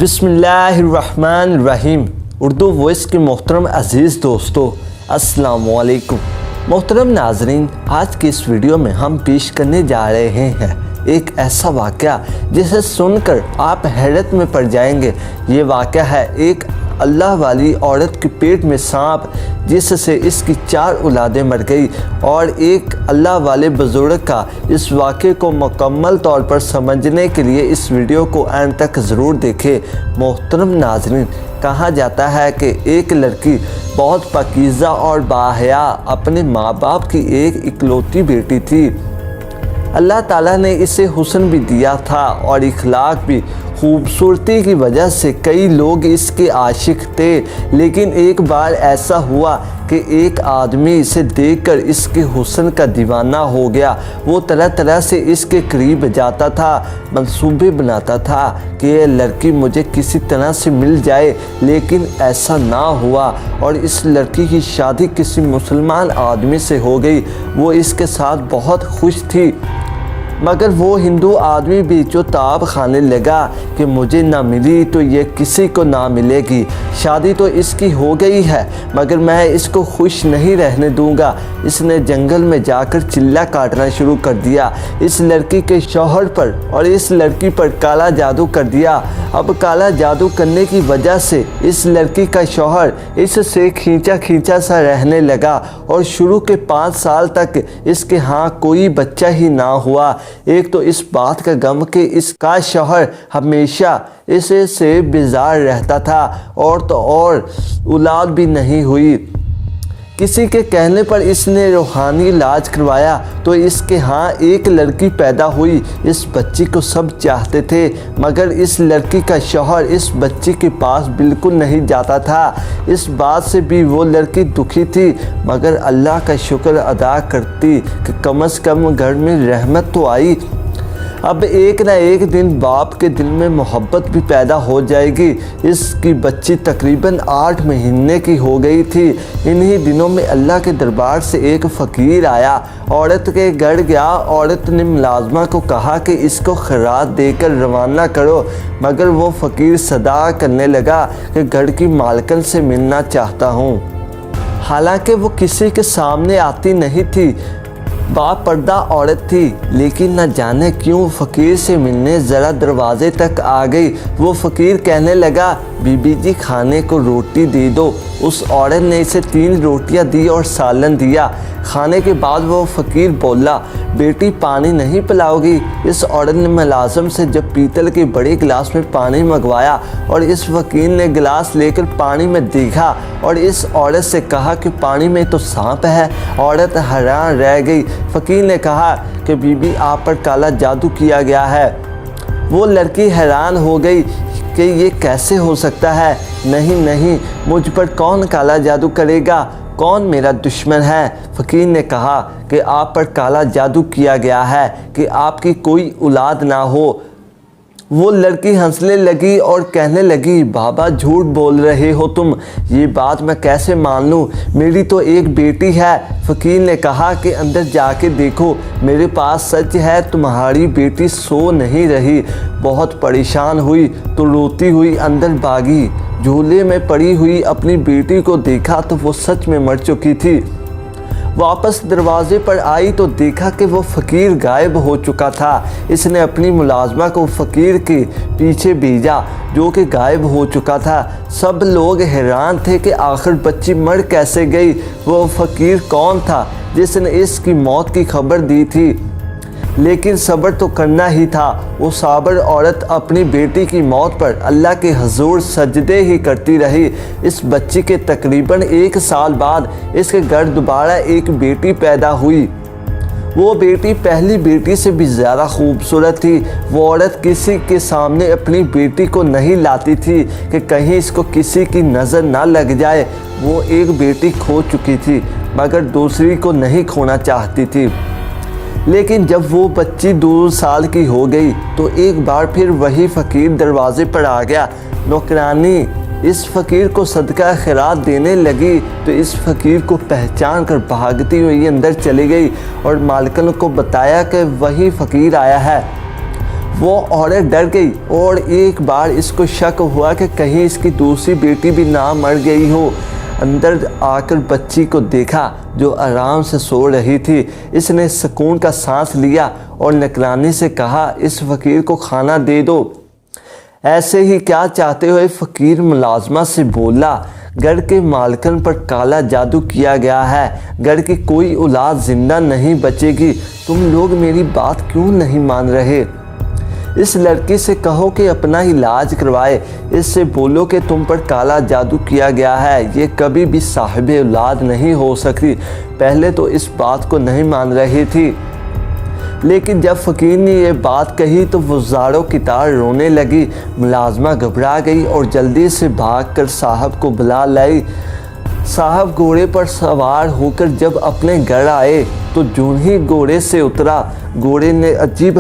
بسم اللہ الرحمن الرحیم۔ اردو وائس کے محترم عزیز دوستو، السلام علیکم۔ محترم ناظرین، آج کی اس ویڈیو میں ہم پیش کرنے جا رہے ہیں ایک ایسا واقعہ جسے سن کر آپ حیرت میں پڑ جائیں گے۔ یہ واقعہ ہے ایک اللہ والی عورت کے پیٹ میں سانپ جس سے اس کی 4 اولادیں مر گئی، اور ایک اللہ والے بزرگ کا۔ اس واقعے کو مکمل طور پر سمجھنے کے لیے اس ویڈیو کو اینڈ تک ضرور دیکھیں۔ محترم ناظرین، کہا جاتا ہے کہ ایک لڑکی بہت پاکیزہ اور باحیا اپنے ماں باپ کی ایک اکلوتی بیٹی تھی۔ اللہ تعالیٰ نے اسے حسن بھی دیا تھا اور اخلاق بھی۔ خوبصورتی کی وجہ سے کئی لوگ اس کے عاشق تھے، لیکن ایک بار ایسا ہوا کہ ایک آدمی اسے دیکھ کر اس کے حسن کا دیوانہ ہو گیا۔ وہ طرح طرح سے اس کے قریب جاتا تھا، منصوبے بناتا تھا کہ یہ لڑکی مجھے کسی طرح سے مل جائے، لیکن ایسا نہ ہوا اور اس لڑکی کی شادی کسی مسلمان آدمی سے ہو گئی۔ وہ اس کے ساتھ بہت خوش تھی، مگر وہ ہندو آدمی بھی جو تاب کھانے لگا کہ مجھے نہ ملی تو یہ کسی کو نہ ملے گی۔ شادی تو اس کی ہو گئی ہے، مگر میں اس کو خوش نہیں رہنے دوں گا۔ اس نے جنگل میں جا کر چلہ کاٹنا شروع کر دیا اس لڑکی کے شوہر پر، اور اس لڑکی پر کالا جادو کر دیا۔ اب کالا جادو کرنے کی وجہ سے اس لڑکی کا شوہر اس سے کھینچا سا رہنے لگا، اور شروع کے 5 سال تک اس کے ہاں کوئی بچہ ہی نہ ہوا۔ ایک تو اس بات کا غم کہ اس کا شوہر ہمیشہ اس سے بیزار رہتا تھا، اور تو اور اولاد بھی نہیں ہوئی۔ کسی کے کہنے پر اس نے روحانی علاج کروایا تو اس کے ہاں ایک لڑکی پیدا ہوئی۔ اس بچی کو سب چاہتے تھے، مگر اس لڑکی کا شوہر اس بچی کے پاس بالکل نہیں جاتا تھا۔ اس بات سے بھی وہ لڑکی دکھی تھی، مگر اللہ کا شکر ادا کرتی کہ کم از کم گھر میں رحمت تو آئی۔ اب ایک نہ ایک دن باپ کے دل میں محبت بھی پیدا ہو جائے گی۔ اس کی بچی تقریباً 8 مہینے کی ہو گئی تھی۔ انہی دنوں میں اللہ کے دربار سے ایک فقیر آیا، عورت کے گھر گیا۔ عورت نے ملازمہ کو کہا کہ اس کو خیرات دے کر روانہ کرو، مگر وہ فقیر صدا کرنے لگا کہ گھر کی مالکن سے ملنا چاہتا ہوں۔ حالانکہ وہ کسی کے سامنے آتی نہیں تھی، با پردہ عورت تھی، لیکن نہ جانے کیوں فقیر سے ملنے ذرا دروازے تک آ گئی۔ وہ فقیر کہنے لگا، بی بی جی کھانے کو روٹی دے دو۔ اس عورت نے اسے 3 روٹیاں دی اور سالن دیا۔ کھانے کے بعد وہ فقیر بولا، بیٹی پانی نہیں پلاؤ گی؟ اس عورت نے ملازم سے جب پیتل کے بڑے گلاس میں پانی منگوایا، اور اس فقیر نے گلاس لے کر پانی میں دیکھا اور اس عورت سے کہا کہ پانی میں تو سانپ ہے۔ عورت حیران رہ گئی۔ فقیر نے کہا کہ بی بی آپ پر کالا جادو کیا گیا ہے۔ وہ لڑکی حیران ہو گئی کہ یہ کیسے ہو سکتا ہے؟ نہیں، مجھ پر کون کالا جادو کرے گا؟ کون میرا دشمن ہے؟ فقیر نے کہا کہ آپ پر کالا جادو کیا گیا ہے کہ آپ کی کوئی اولاد نہ ہو۔ وہ لڑکی ہنسنے لگی اور کہنے لگی، بابا جھوٹ بول رہے ہو تم، یہ بات میں کیسے مان لوں؟ میری تو ایک بیٹی ہے۔ فقیر نے کہا کہ اندر جا کے دیکھو، میرے پاس سچ ہے، تمہاری بیٹی سو نہیں رہی۔ بہت پریشان ہوئی تو روتی ہوئی اندر بھاگی۔ جھولے میں پڑی ہوئی اپنی بیٹی کو دیکھا تو وہ سچ میں مر چکی تھی۔ واپس دروازے پر آئی تو دیکھا کہ وہ فقیر غائب ہو چکا تھا۔ اس نے اپنی ملازمہ کو فقیر کے پیچھے بھیجا جو کہ غائب ہو چکا تھا۔ سب لوگ حیران تھے کہ آخر بچی مر کیسے گئی۔ وہ فقیر کون تھا جس نے اس کی موت کی خبر دی تھی؟ لیکن صبر تو کرنا ہی تھا۔ وہ صابر عورت اپنی بیٹی کی موت پر اللہ کے حضور سجدے ہی کرتی رہی۔ اس بچی کے تقریباً 1 سال بعد اس کے گھر دوبارہ ایک بیٹی پیدا ہوئی۔ وہ بیٹی پہلی بیٹی سے بھی زیادہ خوبصورت تھی۔ وہ عورت کسی کے سامنے اپنی بیٹی کو نہیں لاتی تھی کہ کہیں اس کو کسی کی نظر نہ لگ جائے۔ وہ ایک بیٹی کھو چکی تھی، مگر دوسری کو نہیں کھونا چاہتی تھی۔ لیکن جب وہ بچی 2 سال کی ہو گئی تو ایک بار پھر وہی فقیر دروازے پر آ گیا۔ نوکرانی اس فقیر کو صدقہ خیرات دینے لگی تو اس فقیر کو پہچان کر بھاگتی ہوئی اندر چلی گئی اور مالکن کو بتایا کہ وہی فقیر آیا ہے۔ وہ عورت ڈر گئی اور ایک بار اس کو شک ہوا کہ کہیں اس کی دوسری بیٹی بھی نہ مر گئی ہو۔ اندر آ کر بچی کو دیکھا جو آرام سے سو رہی تھی۔ اس نے سکون کا سانس لیا اور نگرانی سے کہا اس فقیر کو کھانا دے دو۔ ایسے ہی کیا چاہتے ہوئے فقیر ملازمہ سے بولا، گھر کے مالکن پر کالا جادو کیا گیا ہے، گھر کی کوئی اولاد زندہ نہیں بچے گی، تم لوگ میری بات کیوں نہیں مان رہے؟ اس لڑکی سے کہو کہ اپنا علاج کروائے، اس سے بولو کہ تم پر کالا جادو کیا گیا ہے، یہ کبھی بھی صاحب اولاد نہیں ہو سکتی۔ پہلے تو اس بات کو نہیں مان رہی تھی، لیکن جب فقیر نے یہ بات کہی تو وہ زاروں کی طرح رونے لگی۔ ملازمہ گھبرا گئی اور جلدی سے بھاگ کر صاحب کو بلا لائی۔ صاحب گھوڑے پر سوار ہو کر جب اپنے گھر آئے تو جون ہی گھوڑے سے اترا، گھوڑے نے عجیب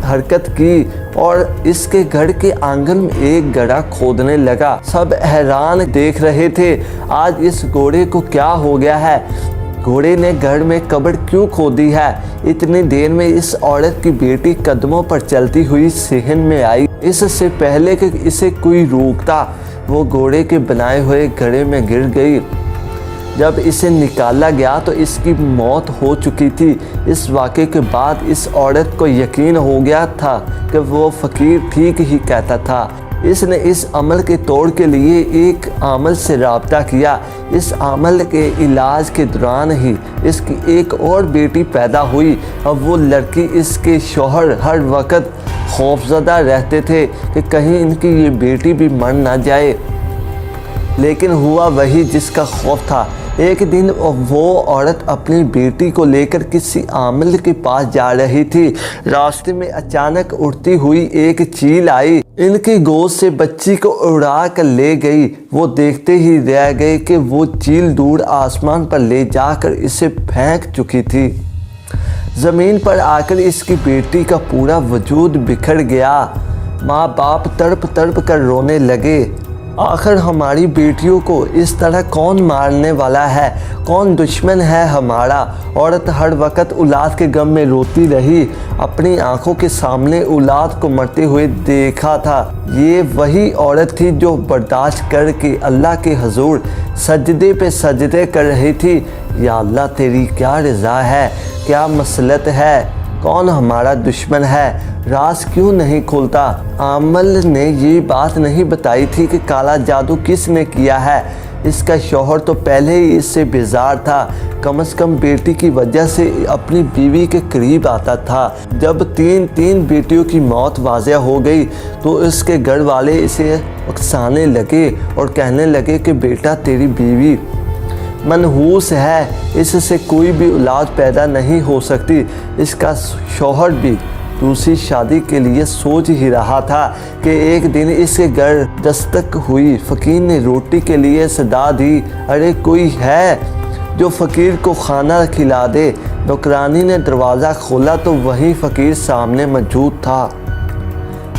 حرکت کی اور اس کے گھر کے آنگن میں ایک گڑھا کھودنے لگا۔ سب حیران دیکھ رہے تھے، آج اس گھوڑے کو کیا ہو گیا ہے؟ گھوڑے نے گھر میں قبر کیوں کھودی ہے؟ اتنی دیر میں اس عورت کی بیٹی قدموں پر چلتی ہوئی صحن میں آئی۔ اس سے پہلے کہ اسے کوئی روکتا وہ گھوڑے کے بنائے ہوئے گڑھے میں گر گئی۔ جب اسے نکالا گیا تو اس کی موت ہو چکی تھی۔ اس واقعے کے بعد اس عورت کو یقین ہو گیا تھا کہ وہ فقیر ٹھیک ہی کہتا تھا۔ اس نے اس عمل کے توڑ کے لیے ایک عامل سے رابطہ کیا۔ اس عمل کے علاج کے دوران ہی اس کی ایک اور بیٹی پیدا ہوئی۔ اب وہ لڑکی اس کے شوہر ہر وقت خوفزدہ رہتے تھے کہ کہیں ان کی یہ بیٹی بھی مر نہ جائے، لیکن ہوا وہی جس کا خوف تھا۔ ایک دن وہ عورت اپنی بیٹی کو لے کر کسی عامل کے پاس جا رہی تھی۔ راستے میں اچانک اڑتی ہوئی ایک چیل آئی، ان کی گود سے بچی کو اڑا کر لے گئی۔ وہ دیکھتے ہی رہ گئے کہ وہ چیل دور آسمان پر لے جا کر اسے پھینک چکی تھی۔ زمین پر آ کر اس کی بیٹی کا پورا وجود بکھر گیا۔ ماں باپ تڑپ تڑپ کر رونے لگے، آخر ہماری بیٹیوں کو اس طرح کون مارنے والا ہے؟ کون دشمن ہے ہمارا؟ عورت ہر وقت اولاد کے غم میں روتی رہی، اپنی آنکھوں کے سامنے اولاد کو مرتے ہوئے دیکھا تھا۔ یہ وہی عورت تھی جو برداشت کر کے اللہ کے حضور سجدے پہ سجدے کر رہی تھی۔ یا اللہ تیری کیا رضا ہے، کیا مصلحت ہے، کون ہمارا دشمن ہے، راز کیوں نہیں کھولتا؟ عامل نے یہ بات نہیں بتائی تھی کہ کالا جادو کس نے کیا ہے۔ اس کا شوہر تو پہلے ہی اس سے بیزار تھا، کم از کم بیٹی کی وجہ سے اپنی بیوی کے قریب آتا تھا۔ جب تین بیٹیوں کی موت واضح ہو گئی تو اس کے گھر والے اسے اکسانے لگے اور کہنے لگے کہ بیٹا تیری بیوی منحوس ہے، اس سے کوئی بھی اولاد پیدا نہیں ہو سکتی۔ اس کا شوہر بھی دوسری شادی کے لیے سوچ ہی رہا تھا کہ ایک دن اس کے گھر دستک ہوئی۔ فقیر نے روٹی کے لیے صدا دی، ارے کوئی ہے جو فقیر کو کھانا کھلا دے۔ نوکرانی نے دروازہ کھولا تو وہیں فقیر سامنے موجود تھا۔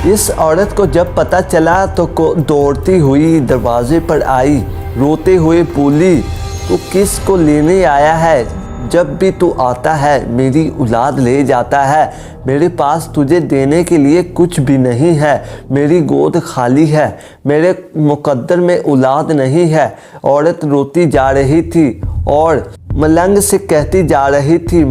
اس عورت کو جب پتہ چلا تو دوڑتی ہوئی دروازے پر آئی، روتے ہوئے بولی، تو کس کو لینے آیا ہے؟ جب بھی تو آتا ہے میری اولاد لے جاتا ہے، میرے پاس تجھے دینے کے لیے کچھ بھی نہیں ہے، میری گود خالی ہے، میرے مقدر میں اولاد نہیں ہے۔ عورت روتی جا رہی تھی اور ملنگ سے کہتی جا رہی تھی،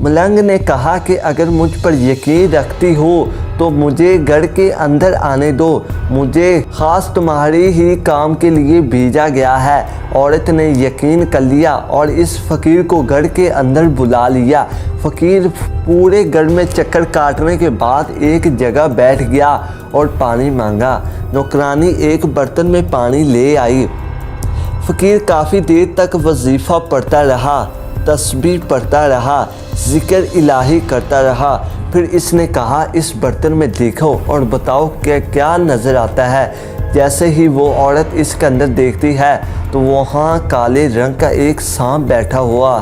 ملنگ نے کہا کہ اگر مجھ پر یقین رکھتی ہو تو مجھے گھر کے اندر آنے دو، مجھے خاص تمہاری ہی کام کے لیے بھیجا گیا ہے۔ عورت نے یقین کر لیا اور اس فقیر کو گھر کے اندر بلا لیا۔ فقیر پورے گھر میں چکر کاٹنے کے بعد ایک جگہ بیٹھ گیا اور پانی مانگا۔ نوکرانی ایک برتن میں پانی لے آئی۔ فقیر کافی دیر تک وظیفہ پڑھتا رہا، تسبیح پڑھتا رہا، ذکر الہی کرتا رہا۔ پھر اس نے کہا اس برتن میں دیکھو اور بتاؤ کہ کیا نظر آتا ہے۔ جیسے ہی وہ عورت اس کے اندر دیکھتی ہے تو وہاں کالے رنگ کا ایک سانپ بیٹھا ہوا،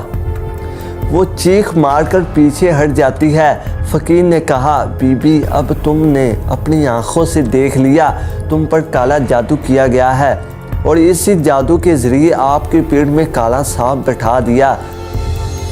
وہ چیخ مار کر پیچھے ہٹ جاتی ہے۔ فقیر نے کہا، بی بی اب تم نے اپنی آنکھوں سے دیکھ لیا، تم پر کالا جادو کیا گیا ہے اور اسی جادو کے ذریعے آپ کے پیٹ میں کالا سانپ بٹھا دیا۔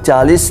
40